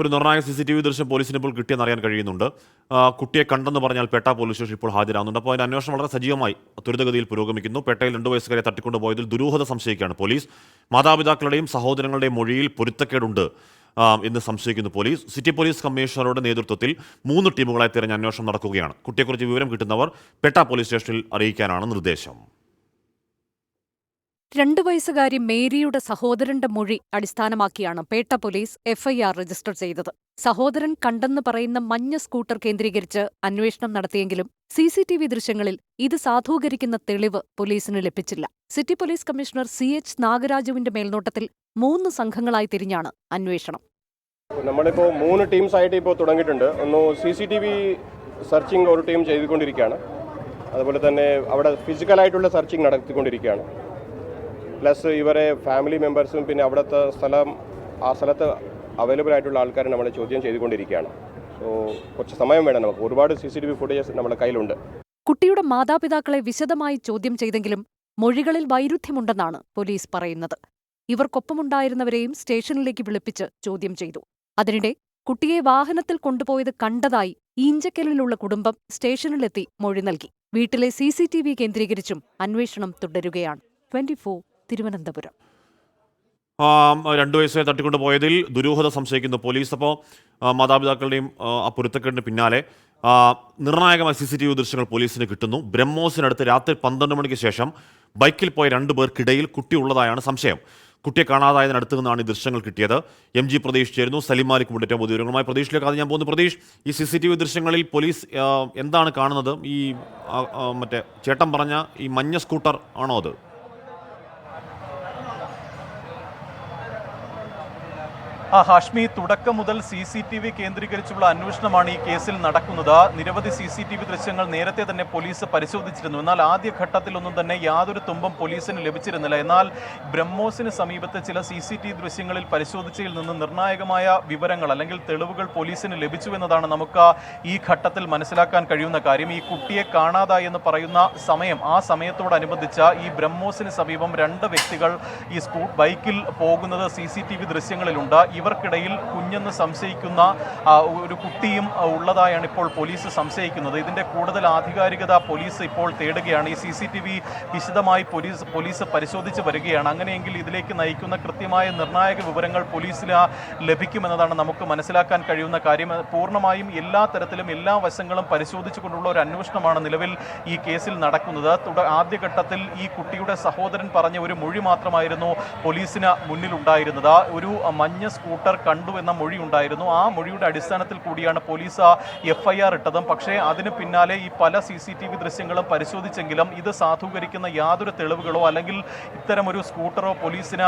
ഒരു നിർണായക CCTV ദൃശ്യം പോലീസിന് ഇപ്പോൾ കിട്ടിയെന്നറിയാൻ കഴിയുന്നുണ്ട്. കുട്ടിയെ കണ്ടെന്ന് പറഞ്ഞാൽ പേട്ട പോലീസ് സ്റ്റേഷൻ ഇപ്പോൾ ഹാജരാകുന്നുണ്ട്. അപ്പോൾ അതിന്റെ അന്വേഷണം വളരെ സജീവമായി ത്വരിതഗതിയിൽ പുരോഗമിക്കുന്നു. പേട്ടയിൽ 2 വയസ്സുകാരെ തട്ടിക്കൊണ്ടുപോയതിൽ ദുരൂഹത സംശയിക്കുകയാണ് പോലീസ്. മാതാപിതാക്കളുടെയും സഹോദരങ്ങളുടെയും മൊഴിയിൽ പൊരുത്തക്കേടുണ്ട് എന്ന് സംശയിക്കുന്നു പോലീസ്. സിറ്റി പോലീസ് കമ്മീഷണറുടെ നേതൃത്വത്തിൽ 3 ടീമുകളായി തിരഞ്ഞ അന്വേഷണം നടക്കുകയാണ്. കുട്ടിയെക്കുറിച്ച് വിവരം കിട്ടുന്നവർ പേട്ട പോലീസ് സ്റ്റേഷനിൽ അറിയിക്കാനാണ് നിർദ്ദേശം. 2 വയസ്സുകാരി മേരിയുടെ സഹോദരന്റെ മൊഴി അടിസ്ഥാനമാക്കിയാണ് പേട്ട പോലീസ് എഫ്ഐആർ രജിസ്റ്റർ ചെയ്തത്. സഹോദരൻ കണ്ടെന്ന് പറയുന്ന മഞ്ഞ സ്കൂട്ടർ കേന്ദ്രീകരിച്ച് അന്വേഷണം നടത്തിയെങ്കിലും CCTV ദൃശ്യങ്ങളിൽ ഇത് സാധൂകരിക്കുന്ന തെളിവ് പോലീസിന് ലഭിച്ചില്ല. സിറ്റി പോലീസ് കമ്മീഷണർ CH നാഗരാജുവിന്റെ മേൽനോട്ടത്തിൽ 3 സംഘങ്ങളായി തിരിഞ്ഞാണ് അന്വേഷണം. നമ്മളിപ്പോൾ 3 ടീംസായിട്ട് ഇപ്പോൾ തുടങ്ങിയിട്ടുണ്ട്. ഒന്ന് CCTV സെർച്ചിങ് ഒരു ടീം ചെയ്തുകൊണ്ടിരിക്കുകയാണ്. അതുപോലെ തന്നെ അവിടെ ഫിസിക്കലായിട്ടുള്ള സെർച്ചിങ് നടത്തിക്കൊണ്ടിരിക്കുകയാണ്. പ്ലസ് ഇവരെ ഫാമിലി മെമ്പേഴ്സും പിന്നെ അവിടുത്തെ ആ സ്ഥലത്ത് അവൈലബിൾ ആയിട്ടുള്ള ആൾക്കാരെ നമ്മൾ ചോദ്യം ചെയ്തുകൊണ്ടിരിക്കുകയാണ്. സോ കുറച്ച് സമയം വേണം. നമുക്ക് ഒരുപാട് CCTV ഫുട്ടേജസ് നമ്മുടെ കയ്യിലുണ്ട്. കുട്ടിയുടെ മാതാപിതാക്കളെ വിശദമായി ചോദ്യം ചെയ്തെങ്കിലും മൊഴികളിൽ വൈരുദ്ധ്യമുണ്ടെന്നാണ് പോലീസ് പറയുന്നത്. ഇവർക്കൊപ്പമുണ്ടായിരുന്നവരെയും സ്റ്റേഷനിലേക്ക് വിളിപ്പിച്ച് ചോദ്യം ചെയ്തു. അതിനിടെ കുട്ടിയെ വാഹനത്തിൽ കൊണ്ടുപോയത് കണ്ടതായി ഈഞ്ചക്കലിലുള്ള കുടുംബം സ്റ്റേഷനിലെത്തി മൊഴി നൽകി. വീട്ടിലെ CCTV കേന്ദ്രീകരിച്ചും അന്വേഷണം തുടരുകയാണ്. 24 തിരുവനന്തപുരം. 2 വയസ്സുകാരെ തട്ടിക്കൊണ്ടുപോയതിൽ ദുരൂഹത സംശയിക്കുന്നു പോലീസ്. അപ്പോൾ മാതാപിതാക്കളുടെയും ആ പൊരുത്തക്കേടിന് പിന്നാലെ നിർണായകമായ CCTV ദൃശ്യങ്ങൾ പോലീസിന് കിട്ടുന്നു. ബ്രഹ്മോസിനടുത്ത് രാത്രി 12 മണിക്ക് ശേഷം ബൈക്കിൽ പോയ 2 പേർക്കിടയിൽ കുട്ടി ഉള്ളതായാണ് സംശയം. കുട്ടിയെ കാണാതായതിനടുത്ത് നിന്നാണ് ഈ ദൃശ്യങ്ങൾ കിട്ടിയത്. MG പ്രതീഷ് ചേരുന്നു. സലിം മാലിക് ഏറ്റവും പുതിയ വിവരങ്ങളുമായി. പ്രതീഷിലേക്ക് അത് ഞാൻ പോകുന്നു. പ്രതീഷ്, ഈ CCTV ദൃശ്യങ്ങളിൽ പോലീസ് എന്താണ് കാണുന്നത്? ഈ മറ്റേ ചേട്ടൻ പറഞ്ഞ ഈ മഞ്ഞ സ്കൂട്ടർ ആണോ അത്? ഹാഷ്മി, തുടക്കം മുതൽ CCTV കേന്ദ്രീകരിച്ചുള്ള അന്വേഷണമാണ് ഈ കേസിൽ നടക്കുന്നത്. നിരവധി CCTV ദൃശ്യങ്ങൾ നേരത്തെ തന്നെ പോലീസ് പരിശോധിച്ചിരുന്നു. എന്നാൽ ആദ്യഘട്ടത്തിലൊന്നും തന്നെ യാതൊരു തുമ്പും പോലീസിന് ലഭിച്ചിരുന്നില്ല. എന്നാൽ ബ്രഹ്മോസിന് സമീപത്തെ ചില CCTV ദൃശ്യങ്ങളിൽ പരിശോധിച്ചതിൽ നിന്ന് നിർണായകമായ വിവരങ്ങൾ അല്ലെങ്കിൽ തെളിവുകൾ പോലീസിന് ലഭിച്ചു എന്നതാണ് നമുക്ക് ഈ ഘട്ടത്തിൽ മനസ്സിലാക്കാൻ കഴിയുന്ന കാര്യം. ഈ കുട്ടിയെ കാണാതായി എന്ന് പറയുന്ന സമയം, ആ സമയത്തോടനുബന്ധിച്ച ഈ ബ്രഹ്മോസിന് സമീപം 2 വ്യക്തികൾ ഈ ബൈക്കിൽ പോകുന്നത് CCTV ദൃശ്യങ്ങളിലുണ്ട്. ഇവർക്കിടയിൽ കുഞ്ഞെന്ന് സംശയിക്കുന്ന ഒരു കുട്ടിയും ഉള്ളതായാണ് ഇപ്പോൾ പോലീസ് സംശയിക്കുന്നത്. ഇതിന്റെ കൂടുതൽ ആധികാരികത പോലീസ് ഇപ്പോൾ തേടുകയാണ്. ഈ CCTV വിശദമായി പോലീസ് പരിശോധിച്ച് വരികയാണ്. അങ്ങനെയെങ്കിൽ ഇതിലേക്ക് നയിക്കുന്ന കൃത്യമായ നിർണായക വിവരങ്ങൾ പോലീസിന് ലഭിക്കുമെന്നതാണ് നമുക്ക് മനസ്സിലാക്കാൻ കഴിയുന്ന കാര്യം. പൂർണ്ണമായും എല്ലാ തരത്തിലും എല്ലാ വശങ്ങളും പരിശോധിച്ചുകൊണ്ടുള്ള ഒരു അന്വേഷണമാണ് നിലവിൽ ഈ കേസിൽ നടക്കുന്നത്. ആദ്യഘട്ടത്തിൽ ഈ കുട്ടിയുടെ സഹോദരൻ പറഞ്ഞ ഒരു മൊഴി മാത്രമായിരുന്നു പോലീസിന് മുന്നിലുണ്ടായിരുന്നത്. ഒരു മഞ്ഞ സ്കൂട്ടർ കണ്ടു എന്ന മൊഴി ഉണ്ടായിരുന്നു. ആ മൊഴിയുടെ അടിസ്ഥാനത്തിൽ കൂടിയാണ് പോലീസ് FIR ഇട്ടതും. പക്ഷേ അതിന് പിന്നാലെ ഈ പല CCTV ദൃശ്യങ്ങളും പരിശോധിച്ചെങ്കിലും ഇത് സാധൂകരിക്കുന്ന യാതൊരു തെളിവുകളോ അല്ലെങ്കിൽ ഇത്തരം ഒരു സ്കൂട്ടറോ പോലീസിന്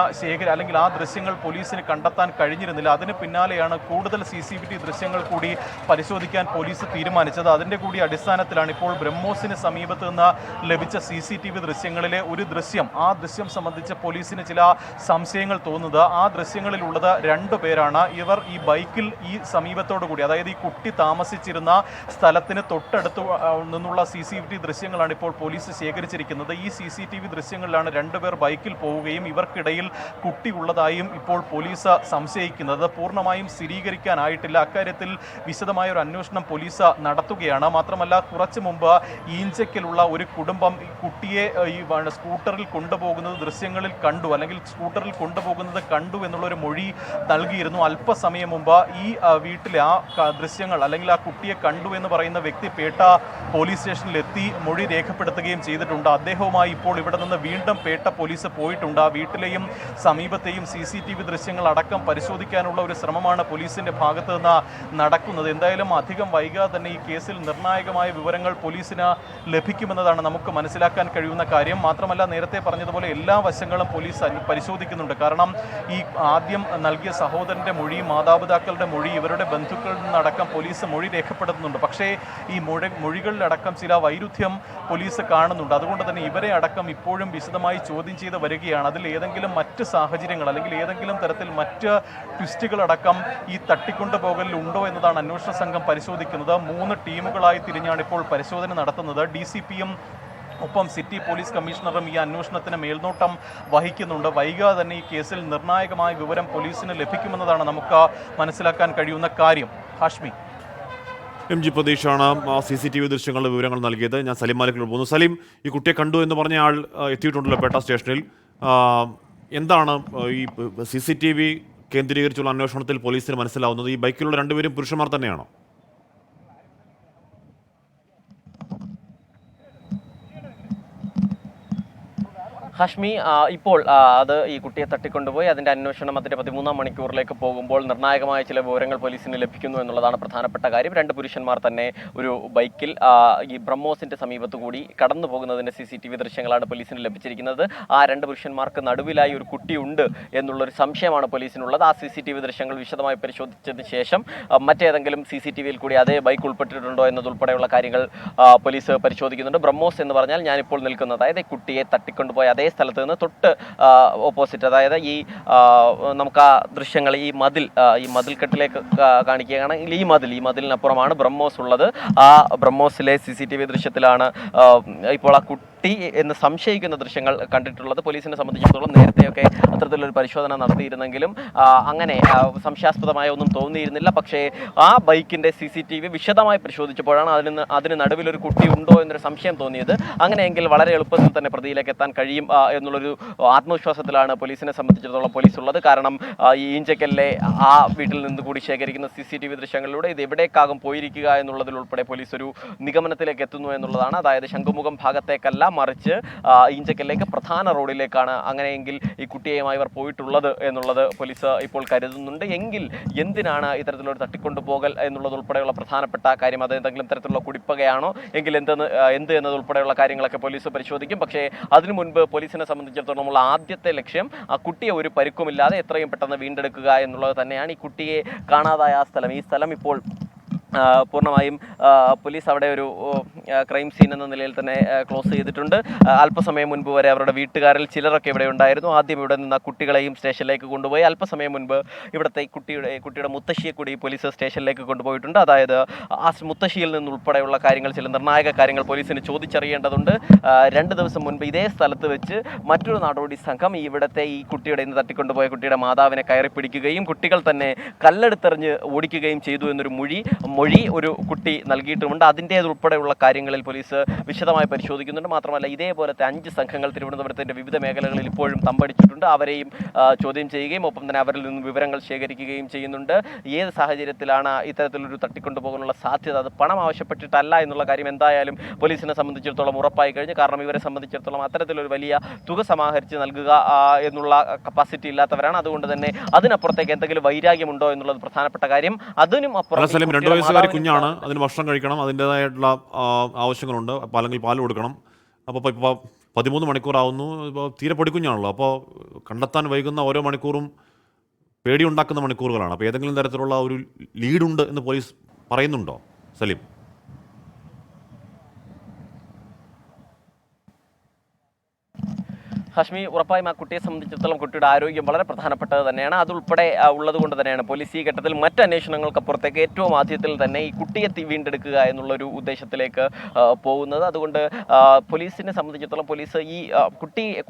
അല്ലെങ്കിൽ ആ ദൃശ്യങ്ങൾ പോലീസിന് കണ്ടെത്താൻ കഴിഞ്ഞിരുന്നില്ല. അതിന് പിന്നാലെയാണ് കൂടുതൽ CCTV ദൃശ്യങ്ങൾ കൂടി പരിശോധിക്കാൻ പോലീസ് തീരുമാനിച്ചത്. അതിൻ്റെ കൂടി അടിസ്ഥാനത്തിലാണ് ഇപ്പോൾ ബ്രഹ്മോസിന് സമീപത്ത് നിന്ന് ലഭിച്ച CCTV ദൃശ്യങ്ങളിലെ ഒരു ദൃശ്യം, ആ ദൃശ്യം സംബന്ധിച്ച് പോലീസിന് ചില സംശയങ്ങൾ തോന്നുന്നത്. ആ ദൃശ്യങ്ങളിലുള്ളത് 2 പേരാണ്. ഇവർ ഈ ബൈക്കിൽ ഈ സമീപത്തോടു കൂടി, അതായത് ഈ കുട്ടി താമസിച്ചിരുന്ന സ്ഥലത്തിന് തൊട്ടടുത്ത് നിന്നുള്ള CCTV ദൃശ്യങ്ങളാണ് ഇപ്പോൾ പോലീസ് ശേഖരിച്ചിരിക്കുന്നത്. ഈ CCTV ദൃശ്യങ്ങളിലാണ് 2 പേർ ബൈക്കിൽ പോവുകയും ഇവർക്കിടയിൽ കുട്ടി ഉള്ളതായും ഇപ്പോൾ പോലീസ് സംശയിക്കുന്നത്. പൂർണ്ണമായും സ്ഥിരീകരിക്കാനായിട്ടില്ല. അക്കാര്യത്തിൽ വിശദമായ ഒരു അന്വേഷണം പോലീസ് നടത്തുകയാണ്. മാത്രമല്ല, കുറച്ചു മുമ്പ് ഈഞ്ചക്കലുള്ള ഒരു കുടുംബം ഈ കുട്ടിയെ ഈ സ്കൂട്ടറിൽ കൊണ്ടുപോകുന്നത് ദൃശ്യങ്ങളിൽ കണ്ടു, അല്ലെങ്കിൽ സ്കൂട്ടറിൽ കൊണ്ടുപോകുന്നത് കണ്ടു എന്നുള്ളൊരു മൊഴി നൽകിയിരുന്നു. അല്പസമയം മുമ്പ് ഈ വീട്ടിലെ ആ ദൃശ്യങ്ങൾ അല്ലെങ്കിൽ ആ കുട്ടിയെ കണ്ടു എന്ന് പറയുന്ന വ്യക്തി പേട്ട പോലീസ് സ്റ്റേഷനിലെത്തി മൊഴി രേഖപ്പെടുത്തുകയും ചെയ്തിട്ടുണ്ട്. അദ്ദേഹവുമായി ഇപ്പോൾ ഇവിടെ നിന്ന് വീണ്ടും പേട്ട പോലീസ് പോയിട്ടുണ്ട്. ആ വീട്ടിലെയും സമീപത്തെയും CCTV ദൃശ്യങ്ങൾ അടക്കം പരിശോധിക്കാനുള്ള ഒരു ശ്രമമാണ് പോലീസിന്റെ ഭാഗത്ത് നിന്ന് നടക്കുന്നത്. എന്തായാലും അധികം വൈകാതെ തന്നെ ഈ കേസിൽ നിർണായകമായ വിവരങ്ങൾ പോലീസിന് ലഭിക്കുമെന്നതാണ് നമുക്ക് മനസ്സിലാക്കാൻ കഴിയുന്ന കാര്യം. മാത്രമല്ല, നേരത്തെ പറഞ്ഞതുപോലെ എല്ലാ വശങ്ങളും പോലീസ് പരിശോധിക്കുന്നുണ്ട്. കാരണം ഈ ആദ്യം നൽകിയ സഹോദരന്റെ മൊഴി, മാതാപിതാക്കളുടെ മൊഴി, ഇവരുടെ ബന്ധുക്കളിൽ നിന്നടക്കം പോലീസ് മൊഴി രേഖപ്പെടുത്തുന്നുണ്ട്. പക്ഷേ ഈ മൊഴികളിലടക്കം ചില വൈരുദ്ധ്യം പോലീസ് കാണുന്നുണ്ട്. അതുകൊണ്ട് തന്നെ ഇവരെ അടക്കം ഇപ്പോഴും വിശദമായി ചോദ്യം ചെയ്ത് വരികയാണ്. അതിൽ ഏതെങ്കിലും മറ്റ് സാഹചര്യങ്ങൾ അല്ലെങ്കിൽ ഏതെങ്കിലും തരത്തിൽ മറ്റ് ട്വിസ്റ്റുകളടക്കം ഈ തട്ടിക്കൊണ്ടുപോകലിൽ ഉണ്ടോ എന്നതാണ് അന്വേഷണ സംഘം പരിശോധിക്കുന്നത്. 3 ടീമുകളായി തിരിഞ്ഞാണ് ഇപ്പോൾ പരിശോധന നടത്തുന്നത്. DCPയും ഒപ്പം സിറ്റി പോലീസ് കമ്മീഷണറും ഈ അന്വേഷണത്തിന് മേൽനോട്ടം വഹിക്കുന്നുണ്ട്. വൈകാതെ തന്നെ ഈ കേസിൽ നിർണായകമായ വിവരം പോലീസിന് ലഭിക്കുമെന്നതാണ് നമുക്ക് മനസ്സിലാക്കാൻ കഴിയുന്ന കാര്യം. ഹാഷ്മി. എം ജി പ്രതീഷാണ് CCTV ദൃശ്യങ്ങളുടെ വിവരങ്ങൾ നൽകിയത്. ഞാൻ സലീം മാലിക്കിനോട് പോകുന്നു. സലീം, ഈ കുട്ടിയെ കണ്ടു എന്ന് പറഞ്ഞ ആൾ എത്തിയിട്ടുണ്ടല്ലോ പേട്ട സ്റ്റേഷനിൽ. എന്താണ് ഈ CCTV കേന്ദ്രീകരിച്ചുള്ള അന്വേഷണത്തിൽ പോലീസിന് മനസ്സിലാവുന്നത്? ഈ ബൈക്കിലുള്ള രണ്ടുപേരും പുരുഷന്മാർ തന്നെയാണോ? ഹാഷ്മി, ഇപ്പോൾ അത് ഈ കുട്ടിയെ തട്ടിക്കൊണ്ടുപോയി അതിൻ്റെ അന്വേഷണം അതിൻ്റെ 13-ാം മണിക്കൂറിലേക്ക് പോകുമ്പോൾ നിർണായകമായ ചില വിവരങ്ങൾ പോലീസിന് ലഭിക്കുന്നു എന്നുള്ളതാണ് പ്രധാനപ്പെട്ട കാര്യം. 2 പുരുഷന്മാർ തന്നെ ഒരു ബൈക്കിൽ ഈ ബ്രഹ്മോസിൻ്റെ സമീപത്തു കൂടി കടന്നു പോകുന്നതിൻ്റെ CCTV ദൃശ്യങ്ങളാണ് പോലീസിന് ലഭിച്ചിരിക്കുന്നത്. ആ 2 പുരുഷന്മാർക്ക് നടുവിലായി ഒരു കുട്ടിയുണ്ട് എന്നുള്ളൊരു സംശയമാണ് പോലീസിനുള്ളത്. ആ CCTV ദൃശ്യങ്ങൾ വിശദമായി പരിശോധിച്ചതിന് ശേഷം മറ്റേതെങ്കിലും CCTVയിൽ കൂടി അതേ ബൈക്ക് ഉൾപ്പെട്ടിട്ടുണ്ടോ എന്നതുൾപ്പെടെയുള്ള കാര്യങ്ങൾ പോലീസ് പരിശോധിക്കുന്നുണ്ട്. ബ്രഹ്മോസ് എന്ന് പറഞ്ഞാൽ ഞാനിപ്പോൾ നിൽക്കുന്നത്, അതായത് ഈ കുട്ടിയെ തട്ടിക്കൊണ്ടുപോയ അതേ സ്ഥലത്ത് നിന്ന് തൊട്ട് ഓപ്പോസിറ്റ്, അതായത് ഈ നമുക്ക് ആ ദൃശ്യങ്ങൾ ഈ മതിൽക്കെട്ടിലേക്ക് കാണിക്കുകയാണെങ്കിൽ ഈ മതിലിനപ്പുറമാണ് ബ്രഹ്മോസ് ഉള്ളത്. ആ ബ്രഹ്മോസിലെ CCTV ദൃശ്യത്തിലാണ് ഇപ്പോൾ ആ കുട്ടി എന്ന് സംശയിക്കുന്ന ദൃശ്യങ്ങൾ കണ്ടിട്ടുള്ളത്. പോലീസിനെ സംബന്ധിച്ചിടത്തോളം നേരത്തെയൊക്കെ അത്തരത്തിലൊരു പരിശോധന നടത്തിയിരുന്നെങ്കിലും അങ്ങനെ സംശയാസ്പദമായ ഒന്നും തോന്നിയിരുന്നില്ല. പക്ഷേ ആ ബൈക്കിൻ്റെ CCTV വിശദമായി പരിശോധിച്ചപ്പോഴാണ് അതിന് നടുവിലൊരു കുട്ടി ഉണ്ടോ എന്നൊരു സംശയം തോന്നിയത്. അങ്ങനെയെങ്കിൽ വളരെ എളുപ്പത്തിൽ തന്നെ പ്രതിയിലേക്ക് എത്താൻ കഴിയും എന്നുള്ളൊരു ആത്മവിശ്വാസത്തിലാണ് പോലീസിനെ സംബന്ധിച്ചിടത്തോളം പോലീസ് ഉള്ളത്. കാരണം ഈ ഈഞ്ചക്കലിലെ ആ വീട്ടിൽ നിന്ന് കൂടി ശേഖരിക്കുന്ന CCTV ദൃശ്യങ്ങളിലൂടെ ഇത് എവിടേക്കാകും പോയിരിക്കുക എന്നുള്ളതിലുൾപ്പെടെ പോലീസ് ഒരു നിഗമനത്തിലേക്ക് എത്തുന്നു എന്നുള്ളതാണ്. അതായത് ശംഖുമുഖം ഭാഗത്തേക്കല്ല, മറിച്ച് ഈഞ്ചക്കലിലേക്ക് പ്രധാന റോഡിലേക്കാണ് അങ്ങനെയെങ്കിൽ ഈ കുട്ടിയുമായി ഇവർ പോയിട്ടുള്ളത് എന്നുള്ളത് പോലീസ് ഇപ്പോൾ കരുതുന്നുണ്ട്. എങ്കിൽ എന്തിനാണ് ഇത്തരത്തിലൊരു തട്ടിക്കൊണ്ടുപോകൽ എന്നുള്ളതുൾപ്പെടെയുള്ള പ്രധാനപ്പെട്ട കാര്യം, അത് എന്തെങ്കിലും തരത്തിലുള്ള കുടിപ്പകയാണോ എങ്കിൽ എന്ത് എന്നതുൾപ്പെടെയുള്ള കാര്യങ്ങളൊക്കെ പോലീസ് പരിശോധിക്കും. പക്ഷേ അതിനു മുൻപ് പോലീസിനെ സംബന്ധിച്ചിടത്തോളം ഉള്ള ആദ്യത്തെ ലക്ഷ്യം ആ കുട്ടിയെ ഒരു പരിക്കുമില്ലാതെ എത്രയും പെട്ടെന്ന് വീണ്ടെടുക്കുക എന്നുള്ളത് തന്നെയാണ്. ഈ കുട്ടിയെ കാണാതായ ഈ സ്ഥലം ഇപ്പോൾ പൂർണ്ണമായും പോലീസ് അവിടെ ഒരു ക്രൈം സീൻ എന്ന നിലയിൽ തന്നെ ക്ലോസ് ചെയ്തിട്ടുണ്ട്. അല്പസമയം മുൻപ് വരെ അവരുടെ വീട്ടുകാരിൽ ചിലരൊക്കെ ഇവിടെ ഉണ്ടായിരുന്നു. ആദ്യം ഇവിടെ നിന്ന് കുട്ടികളെയും സ്റ്റേഷനിലേക്ക് കൊണ്ടുപോയി. അല്പസമയം മുൻപ് ഇവിടുത്തെ കുട്ടിയുടെ മുത്തശ്ശിയെ കൂടി പോലീസ് സ്റ്റേഷനിലേക്ക് കൊണ്ടുപോയിട്ടുണ്ട്. അതായത് ആ മുത്തശ്ശിയിൽ നിന്നുൾപ്പെടെയുള്ള കാര്യങ്ങൾ, ചില നിർണായക കാര്യങ്ങൾ പോലീസിന് ചോദിച്ചറിയേണ്ടതുണ്ട്. 2 ദിവസം മുൻപ് ഇതേ സ്ഥലത്ത് വെച്ച് മറ്റൊരു നാടോടി സംഘം ഇവിടുത്തെ ഈ കുട്ടിയുടെ ഇന്ന് തട്ടിക്കൊണ്ടുപോയ കുട്ടിയുടെ മാതാവിനെ കയറി പിടിക്കുകയും കുട്ടികൾ തന്നെ കല്ലെടുത്തെറിഞ്ഞ് ഓടിക്കുകയും ചെയ്തു എന്നൊരു മൊഴി ഒരു കുട്ടി നൽകിയിട്ടുമുണ്ട്. അതിൻ്റേതുൾപ്പെടെയുള്ള കാര്യങ്ങളിൽ പോലീസ് വിശദമായി പരിശോധിക്കുന്നുണ്ട്. മാത്രമല്ല ഇതേപോലത്തെ 5 സംഘങ്ങൾ തിരുവനന്തപുരത്തിൻ്റെ വിവിധ മേഖലകളിൽ ഇപ്പോഴും തമ്പടിച്ചിട്ടുണ്ട്. അവരെയും ചോദ്യം ചെയ്യുകയും ഒപ്പം തന്നെ അവരിൽ നിന്ന് വിവരങ്ങൾ ശേഖരിക്കുകയും ചെയ്യുന്നുണ്ട്. ഏത് സാഹചര്യത്തിലാണ് ഇത്തരത്തിലൊരു തട്ടിക്കൊണ്ടുപോകാനുള്ള സാധ്യത, അത് പണം ആവശ്യപ്പെട്ടിട്ടല്ല എന്നുള്ള കാര്യം എന്തായാലും പോലീസിനെ സംബന്ധിച്ചിടത്തോളം ഉറപ്പായി കഴിഞ്ഞു. കാരണം ഇവരെ സംബന്ധിച്ചിടത്തോളം അത്തരത്തിലൊരു വലിയ തുക സമാഹരിച്ച് നൽകുക എന്നുള്ള കപ്പാസിറ്റി ഇല്ലാത്തവരാണ്. അതുകൊണ്ട് തന്നെ അതിനപ്പുറത്തേക്ക് എന്തെങ്കിലും വൈരാഗ്യമുണ്ടോ എന്നുള്ളത് പ്രധാനപ്പെട്ട കാര്യം. അതിനും അപ്പുറം കുഞ്ഞാണ്, അതിന് ഭക്ഷണം കഴിക്കണം, അതിൻ്റെതായിട്ടുള്ള ആവശ്യങ്ങളുണ്ട്, അല്ലെങ്കിൽ പാൽ കൊടുക്കണം. അപ്പോൾ ഇപ്പോൾ 13 മണിക്കൂറാവുന്നു. ഇപ്പോൾ തീരെ പൊടിക്കുഞ്ഞാണല്ലോ. അപ്പോൾ കണ്ടെത്താൻ വൈകുന്ന ഓരോ മണിക്കൂറും പേടിയുണ്ടാക്കുന്ന മണിക്കൂറുകളാണ്. അപ്പോൾ ഏതെങ്കിലും തരത്തിലുള്ള ഒരു ലീഡുണ്ട് എന്ന് പോലീസ് പറയുന്നുണ്ടോ സലീം? ഹാഷ്മി, ഉറപ്പായും ആ കുട്ടിയെ സംബന്ധിച്ചിടത്തോളം കുട്ടിയുടെ ആരോഗ്യം വളരെ പ്രധാനപ്പെട്ടത് തന്നെയാണ്. അതുൾപ്പെടെ ഉള്ളത് കൊണ്ട് തന്നെയാണ് പോലീസ് ഈ ഘട്ടത്തിൽ മറ്റ് അന്വേഷണങ്ങൾക്കപ്പുറത്തേക്ക് ഏറ്റവും ആദ്യത്തിൽ തന്നെ ഈ കുട്ടിയെ വീണ്ടെടുക്കുക എന്നുള്ളൊരു ഉദ്ദേശത്തിലേക്ക് പോകുന്നത്. അതുകൊണ്ട് പോലീസിനെ സംബന്ധിച്ചിടത്തോളം പോലീസ് ഈ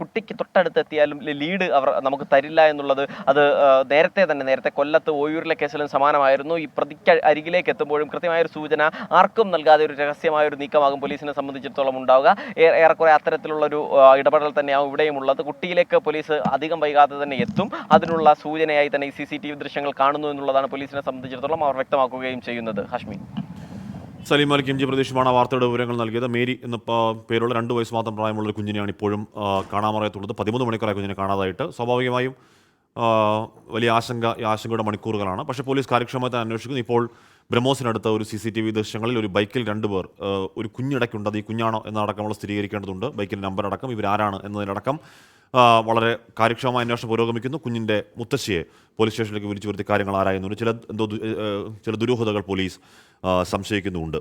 കുട്ടിക്ക് തൊട്ടടുത്തെത്തിയാലും ലീഡ് അവർ നമുക്ക് തരില്ല എന്നുള്ളത് അത് നേരത്തെ കൊല്ലത്ത് ഓയൂരിലെ കേസിലും സമാനമായിരുന്നു. ഈ പ്രതിക്ക് അരികിലേക്ക് എത്തുമ്പോഴും കൃത്യമായൊരു സൂചന ആർക്കും നൽകാതെ ഒരു രഹസ്യമായൊരു നീക്കമാകും പോലീസിനെ സംബന്ധിച്ചിടത്തോളം ഉണ്ടാവുക. ഏറെക്കുറെ അത്തരത്തിലുള്ളൊരു ഇടപെടൽ തന്നെയാവും ഇവിടെയും ഉള്ളത്. കുട്ടിയിലേക്ക് പോലീസ് അധികം വൈകാതെ തന്നെ എത്തും. അതിനുള്ള സൂചനയായി തന്നെ ഈ CCTV ദൃശ്യങ്ങൾ കാണുന്നു എന്നുള്ളതാണ് പോലീസിനെ സംബന്ധിച്ചിടത്തോളം അവർ വ്യക്തമാക്കുകയും ചെയ്യുന്നത്. ഹാഷ്മി. സലീം മാലിക്, MG പ്രതീഷുമാണ് വാർത്തയുടെ വിവരങ്ങൾ നൽകിയത്. മേരി എന്ന പേരുള്ള 2 വയസ്സ് മാത്രം പ്രായമുള്ള ഒരു കുഞ്ഞിനെയാണ് ഇപ്പോഴും കാണാമറയത്തുള്ളത്. 13 മണിക്കൂറായി കുഞ്ഞിനെ കാണാതായിട്ട്. സ്വാഭാവികമായും വലിയ ആശങ്കയുടെ മണിക്കൂറുകളാണ്. പക്ഷേ പോലീസ് കാര്യക്ഷമമായി അന്വേഷിക്കുന്നു. ഇപ്പോൾ ബ്രഹ്മോസിനടുത്ത ഒരു CCTV ദൃശ്യങ്ങളിൽ ഒരു ബൈക്കിൽ 2 പേർ, ഒരു കുഞ്ഞിടയ്ക്കുണ്ട്. അത് ഈ കുഞ്ഞാണോ എന്നടക്കം നമ്മൾ സ്ഥിരീകരിക്കേണ്ടതുണ്ട്. ബൈക്കിൻ്റെ നമ്പർ അടക്കം ഇവരാരാണ് എന്നതിനടക്കം വളരെ കാര്യക്ഷമമായ അന്വേഷണം പുരോഗമിക്കുന്നു. കുഞ്ഞിൻ്റെ മുത്തശ്ശിയെ പോലീസ് സ്റ്റേഷനിലേക്ക് വിളിച്ചു വരുത്തി കാര്യങ്ങൾ ആരായുന്നുണ്ട്. ചില ദുരൂഹതകൾ പോലീസ് സംശയിക്കുന്നുമുണ്ട്.